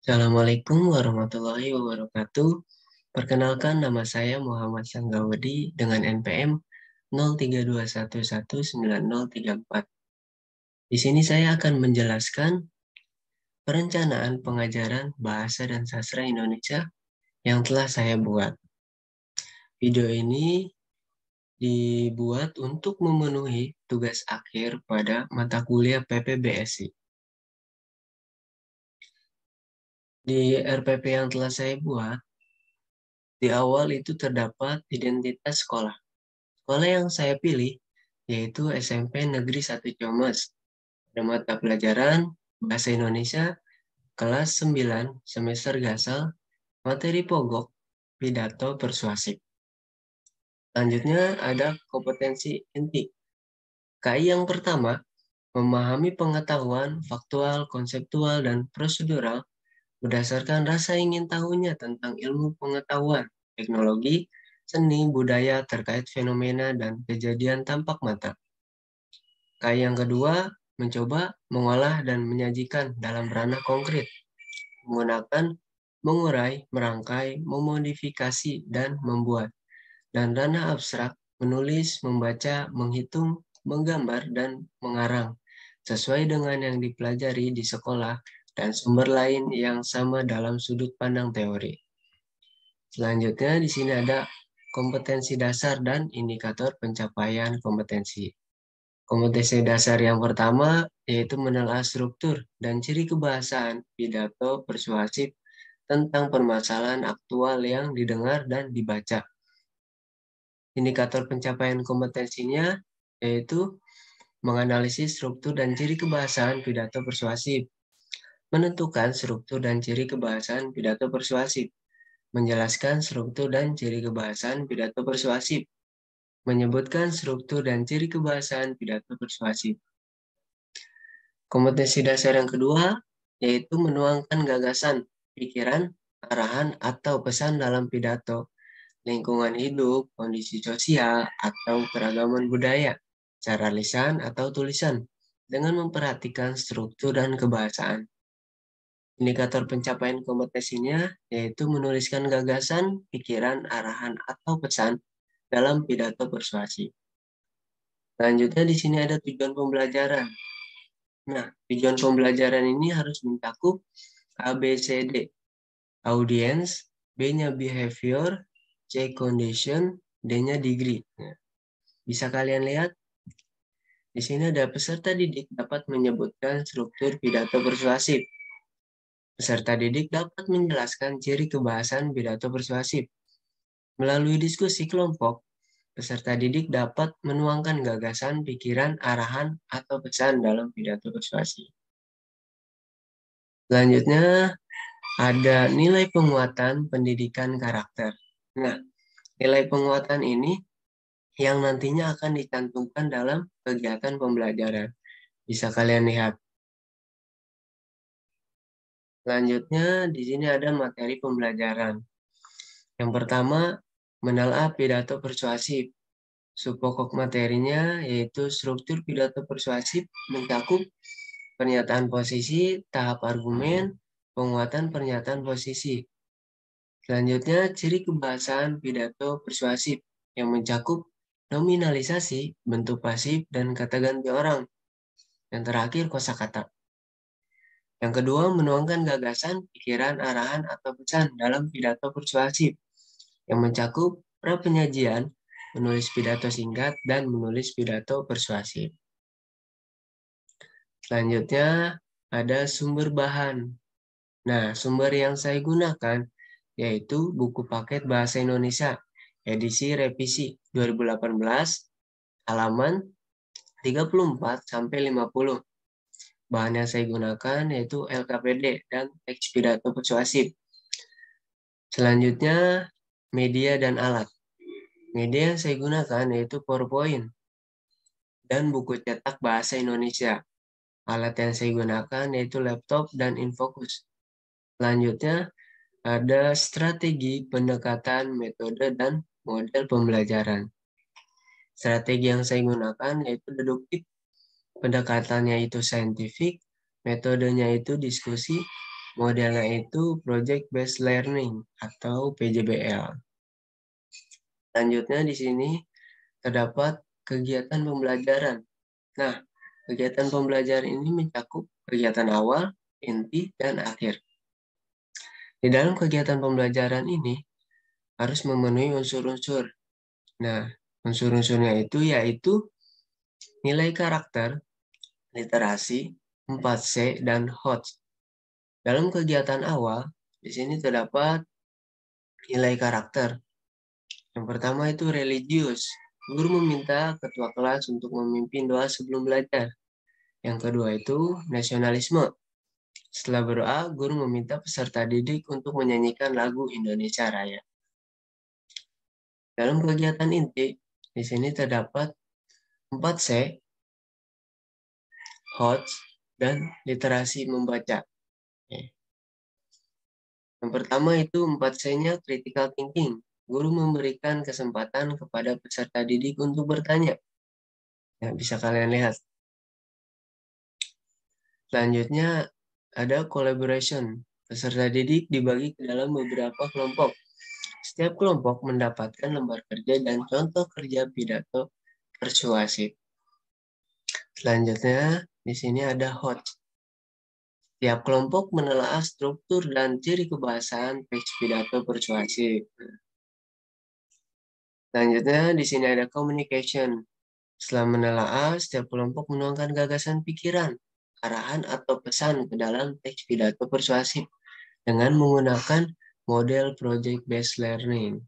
Assalamualaikum warahmatullahi wabarakatuh. Perkenalkan, nama saya Muhammad Sanggawadi dengan NPM 0321190034. Di sini saya akan menjelaskan perencanaan pengajaran bahasa dan sastra Indonesia yang telah saya buat. Video ini dibuat untuk memenuhi tugas akhir pada mata kuliah PPBSI. Di RPP yang telah saya buat, di awal itu terdapat identitas sekolah. Sekolah yang saya pilih yaitu SMP Negeri 1 Ciamis. Pada mata pelajaran Bahasa Indonesia kelas 9 semester Gasal, materi pokok pidato persuasif. Selanjutnya ada kompetensi inti. KI yang pertama, memahami pengetahuan faktual, konseptual, dan prosedural berdasarkan rasa ingin tahunya tentang ilmu pengetahuan, teknologi, seni, budaya terkait fenomena dan kejadian tampak mata. Kayak yang kedua, mencoba mengolah dan menyajikan dalam ranah konkret, menggunakan mengurai, merangkai, memodifikasi, dan membuat. Dan ranah abstrak, menulis, membaca, menghitung, menggambar, dan mengarang, sesuai dengan yang dipelajari di sekolah dan sumber lain yang sama dalam sudut pandang teori. Selanjutnya di sini ada kompetensi dasar dan indikator pencapaian kompetensi. Kompetensi dasar yang pertama yaitu menelaah struktur dan ciri kebahasaan pidato persuasif tentang permasalahan aktual yang didengar dan dibaca. Indikator pencapaian kompetensinya yaitu menganalisis struktur dan ciri kebahasaan pidato persuasif, menentukan struktur dan ciri kebahasaan pidato persuasif, menjelaskan struktur dan ciri kebahasaan pidato persuasif, menyebutkan struktur dan ciri kebahasaan pidato persuasif. Kompetensi dasar yang kedua yaitu menuangkan gagasan, pikiran, arahan, atau pesan dalam pidato, lingkungan hidup, kondisi sosial, atau keragaman budaya, cara lisan atau tulisan, dengan memperhatikan struktur dan kebahasaan. Indikator pencapaian kompetensinya yaitu menuliskan gagasan, pikiran, arahan, atau pesan dalam pidato persuasi. Selanjutnya di sini ada tujuan pembelajaran. Nah, tujuan pembelajaran ini harus mencakup A, B, C, D. Audience, B-nya behavior, C condition, D-nya degree. Nah, bisa kalian lihat, di sini ada peserta didik dapat menyebutkan struktur pidato persuasif. Peserta didik dapat menjelaskan ciri kebahasan pidato persuasif. Melalui diskusi kelompok, peserta didik dapat menuangkan gagasan, pikiran, arahan, atau pesan dalam pidato persuasi. Selanjutnya, ada nilai penguatan pendidikan karakter. Nah, nilai penguatan ini yang nantinya akan dicantumkan dalam kegiatan pembelajaran. Bisa kalian lihat. Selanjutnya, di sini ada materi pembelajaran. Yang pertama, menelaah pidato persuasif. Subpokok materinya yaitu struktur pidato persuasif mencakup pernyataan posisi, tahap argumen, penguatan pernyataan posisi. Selanjutnya, ciri kebahasaan pidato persuasif yang mencakup nominalisasi, bentuk pasif, dan kata ganti orang. Yang terakhir, kosakata. Yang kedua, menuangkan gagasan, pikiran, arahan, atau pesan dalam pidato persuasif yang mencakup pra-penyajian, menulis pidato singkat, dan menulis pidato persuasif. Selanjutnya, ada sumber bahan. Nah, sumber yang saya gunakan yaitu buku paket Bahasa Indonesia, edisi revisi 2018, halaman 34-50. Bahan yang saya gunakan yaitu LKPD dan teks pidato persuasif. Selanjutnya, media dan alat. Media yang saya gunakan yaitu PowerPoint dan buku cetak Bahasa Indonesia. Alat yang saya gunakan yaitu laptop dan Infocus. Selanjutnya, ada strategi pendekatan, metode, dan model pembelajaran. Strategi yang saya gunakan yaitu deduktif, pendekatannya itu saintifik, metodenya itu diskusi, Modelnya itu Project Based Learning atau PJBL. Selanjutnya di sini terdapat kegiatan pembelajaran. Nah, kegiatan pembelajaran ini mencakup kegiatan awal, inti, dan akhir. Di dalam kegiatan pembelajaran ini harus memenuhi unsur-unsur. Nah, unsur-unsurnya itu yaitu nilai karakter, literasi, 4C, dan HOTS. Dalam kegiatan awal, di sini terdapat nilai karakter. Yang pertama itu religius. Guru meminta ketua kelas untuk memimpin doa sebelum belajar. Yang kedua itu nasionalisme. Setelah berdoa, guru meminta peserta didik untuk menyanyikan lagu Indonesia Raya. Dalam kegiatan inti, di sini terdapat 4C, HOTS, dan literasi membaca. Yang pertama itu 4C-nya critical thinking. Guru memberikan kesempatan kepada peserta didik untuk bertanya. Ya, bisa kalian lihat. Selanjutnya ada collaboration. Peserta didik dibagi ke dalam beberapa kelompok. Setiap kelompok mendapatkan lembar kerja dan contoh kerja pidato persuasif. Selanjutnya, di sini ada HOT. Tiap kelompok menelaah struktur dan ciri kebahasaan teks pidato persuasif. Selanjutnya, di sini ada communication. Setelah menelaah, setiap kelompok menuangkan gagasan pikiran, arahan atau pesan ke dalam teks pidato persuasif dengan menggunakan model project-based learning.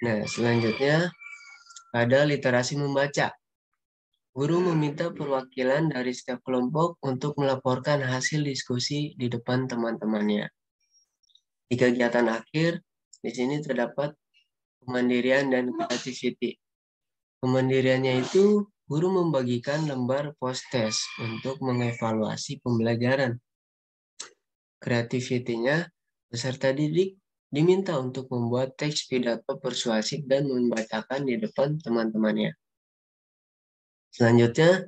Nah, selanjutnya ada literasi membaca. Guru meminta perwakilan dari setiap kelompok untuk melaporkan hasil diskusi di depan teman-temannya. Di kegiatan akhir, di sini terdapat kemandirian dan creativity. Kemandiriannya itu guru membagikan lembar post-test untuk mengevaluasi pembelajaran. Kreativitinya, peserta didik diminta untuk membuat teks pidato persuasif dan membacakan di depan teman-temannya. Selanjutnya,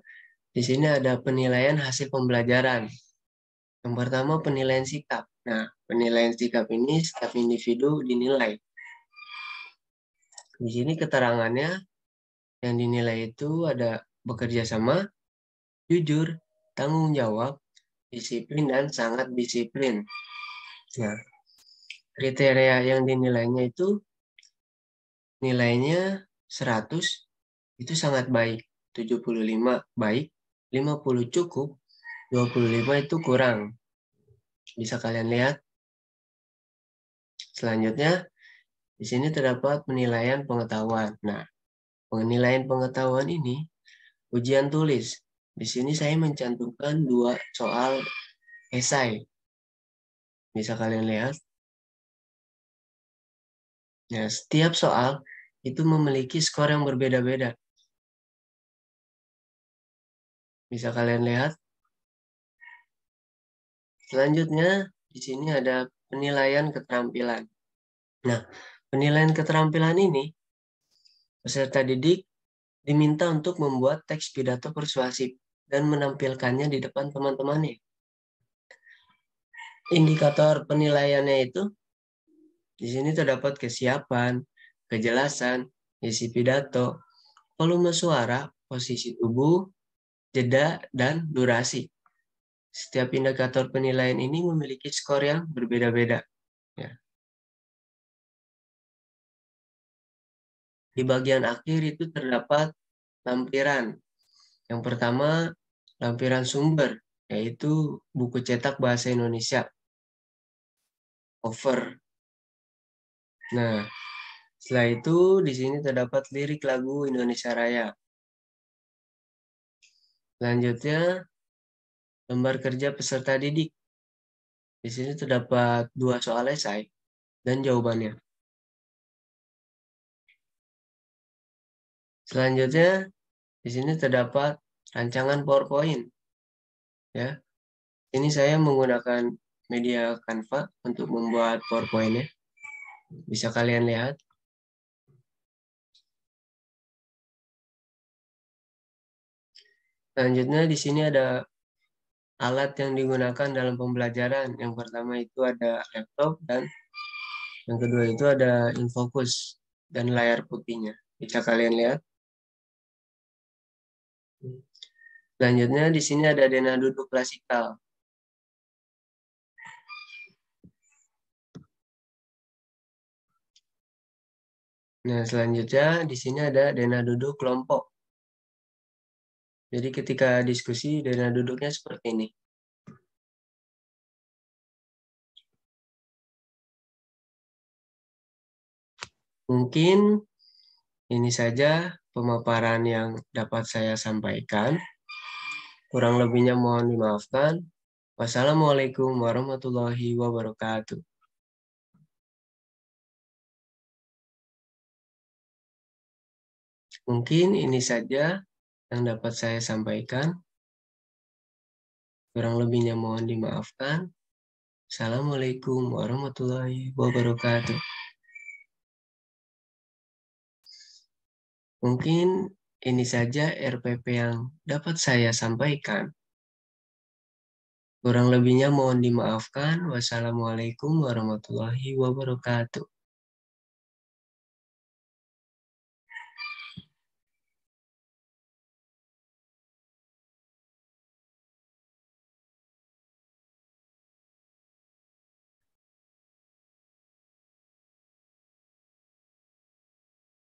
di sini ada penilaian hasil pembelajaran. Yang pertama, penilaian sikap. Nah, penilaian sikap ini setiap individu dinilai. Di sini keterangannya yang dinilai itu ada bekerja sama, jujur, tanggung jawab, disiplin, dan sangat disiplin. Nah, kriteria yang dinilainya itu nilainya 100 itu sangat baik, 75 baik, 50 cukup, 25 itu kurang. Bisa kalian lihat. Selanjutnya, di sini terdapat penilaian pengetahuan. Nah, penilaian pengetahuan ini ujian tulis. Di sini saya mencantumkan 2 soal esai. Bisa kalian lihat. Nah, setiap soal itu memiliki skor yang berbeda-beda. Bisa kalian lihat. Selanjutnya, di sini ada penilaian keterampilan. Nah, penilaian keterampilan ini, peserta didik diminta untuk membuat teks pidato persuasif dan menampilkannya di depan teman-temannya. Indikator penilaiannya itu, di sini terdapat kesiapan, kejelasan, isi pidato, volume suara, posisi tubuh, jeda, dan durasi. Setiap indikator penilaian ini memiliki skor yang berbeda-beda. Ya. Di bagian akhir itu terdapat lampiran. Yang pertama, lampiran sumber, yaitu buku cetak bahasa Indonesia, cover. Nah, setelah itu di sini terdapat lirik lagu Indonesia Raya. Selanjutnya, lembar kerja peserta didik. Di sini terdapat 2 soal esai dan jawabannya. Selanjutnya, di sini terdapat rancangan PowerPoint. Ya, ini saya menggunakan media Canva untuk membuat PowerPoint-nya. Bisa kalian lihat. Selanjutnya di sini ada alat yang digunakan dalam pembelajaran. Yang pertama itu ada laptop dan yang kedua itu ada infocus dan layar putihnya. Bisa kalian lihat. Selanjutnya di sini ada dena duduk klasikal. Nah, selanjutnya di sini ada dena duduk kelompok. Jadi ketika diskusi dena duduknya seperti ini. Mungkin ini saja pemaparan yang dapat saya sampaikan. Kurang lebihnya mohon dimaafkan. Wassalamualaikum warahmatullahi wabarakatuh. Mungkin ini saja yang dapat saya sampaikan. Kurang lebihnya mohon dimaafkan. Assalamualaikum warahmatullahi wabarakatuh. Mungkin ini saja RPP yang dapat saya sampaikan. Kurang lebihnya mohon dimaafkan. Wassalamualaikum warahmatullahi wabarakatuh.